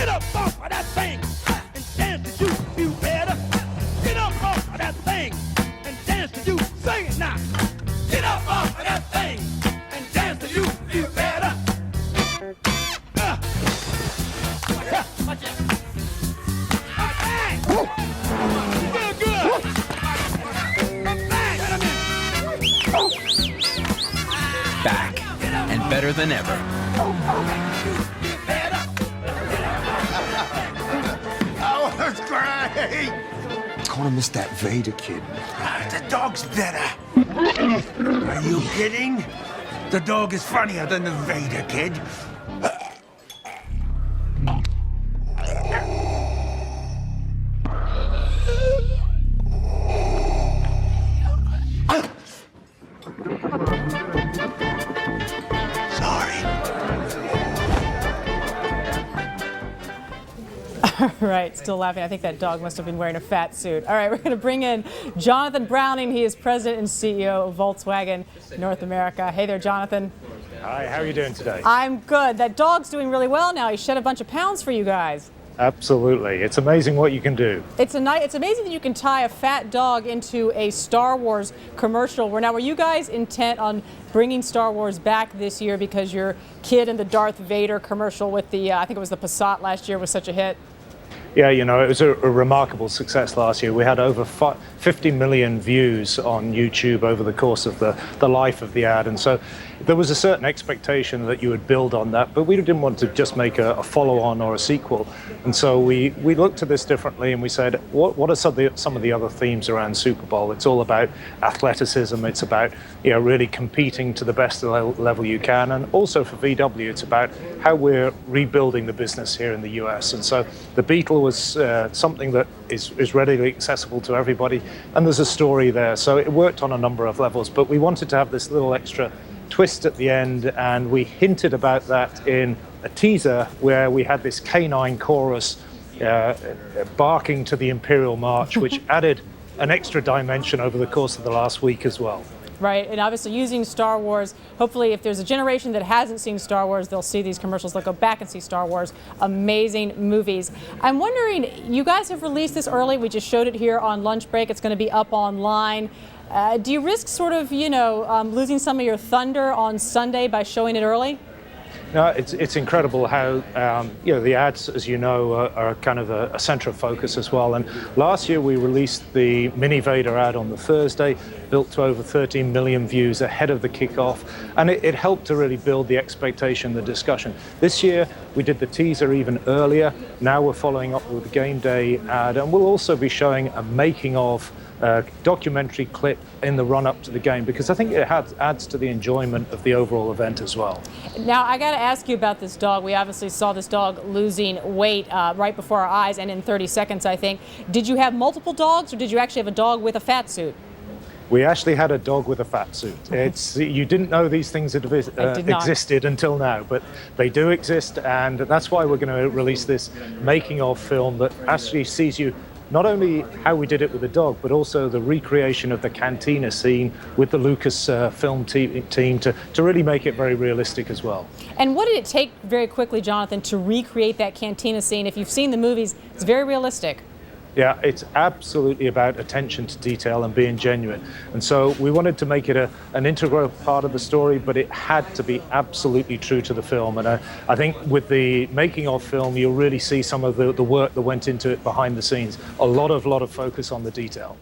Get up off of that thing and dance to you feel better. Get up off of that thing and dance to you. Sing it now. Get up off of that thing and dance to you feel better. Watch it. Bang! Good, good. Bang! Wait a minute. Back and better than ever. Oh, that's great! Gonna miss that Vader kid. The dog's better. Are you kidding? The dog is funnier than the Vader kid. Right, still laughing. I think that dog must have been wearing a fat suit. All right, we're going to bring in Jonathan Browning. He is president and CEO of Volkswagen North America. Hey there, Jonathan. Hi, how are you doing today? I'm good. That dog's doing really well now. He shed a bunch of pounds for you guys. Absolutely. It's amazing what you can do. It's amazing that you can tie a fat dog into a Star Wars commercial. Were you guys intent on bringing Star Wars back this year because your kid in the Darth Vader commercial with the, I think it was the Passat last year, was such a hit? Yeah, you know, it was a remarkable success last year. We had over 50 million views on YouTube over the course of the life of the ad. And so there was a certain expectation that you would build on that, but we didn't want to just make a follow-on or a sequel. And so we looked at this differently and we said, what are some of the other themes around Super Bowl? It's all about athleticism. It's about, you know, really competing to the best level you can. And also for VW, it's about how we're rebuilding the business here in the US. And so the Beetle was something that is readily accessible to everybody, and there's a story there. So it worked on a number of levels, but we wanted to have this little extra twist at the end, and we hinted about that in a teaser where we had this canine chorus barking to the Imperial March, which added an extra dimension over the course of the last week as well. Right, and obviously using Star Wars, hopefully if there's a generation that hasn't seen Star Wars, they'll see these commercials, they'll go back and see Star Wars. Amazing movies. I'm wondering, you guys have released this early, we just showed it here on lunch break, it's going to be up online. Do you risk sort of, losing some of your thunder on Sunday by showing it early? No, it's incredible how the ads, as you know, are kind of a center of focus as well. And last year we released the Mini Vader ad on the Thursday, built to over 13 million views ahead of the kickoff, and it helped to really build the expectation, the discussion. This year we did the teaser even earlier. Now we're following up with the game day ad, and we'll also be showing a making of documentary clip in the run-up to the game, because I think it adds to the enjoyment of the overall event as well. Now, I got to ask you about this dog. We obviously saw this dog losing weight right before our eyes, and in 30 seconds, I think. Did you have multiple dogs, or did you actually have a dog with a fat suit? We actually had a dog with a fat suit. You didn't know these things had existed until now, but they do exist, and that's why we're going to release this making of film that actually sees you not only how we did it with the dog, but also the recreation of the cantina scene with the Lucas film team to really make it very realistic as well. And what did it take very quickly, Jonathan, to recreate that cantina scene? If you've seen the movies, it's very realistic. Yeah, it's absolutely about attention to detail and being genuine. And so we wanted to make it an integral part of the story, but it had to be absolutely true to the film. And I think with the making of film, you'll really see some of the work that went into it behind the scenes. A lot of focus on the detail.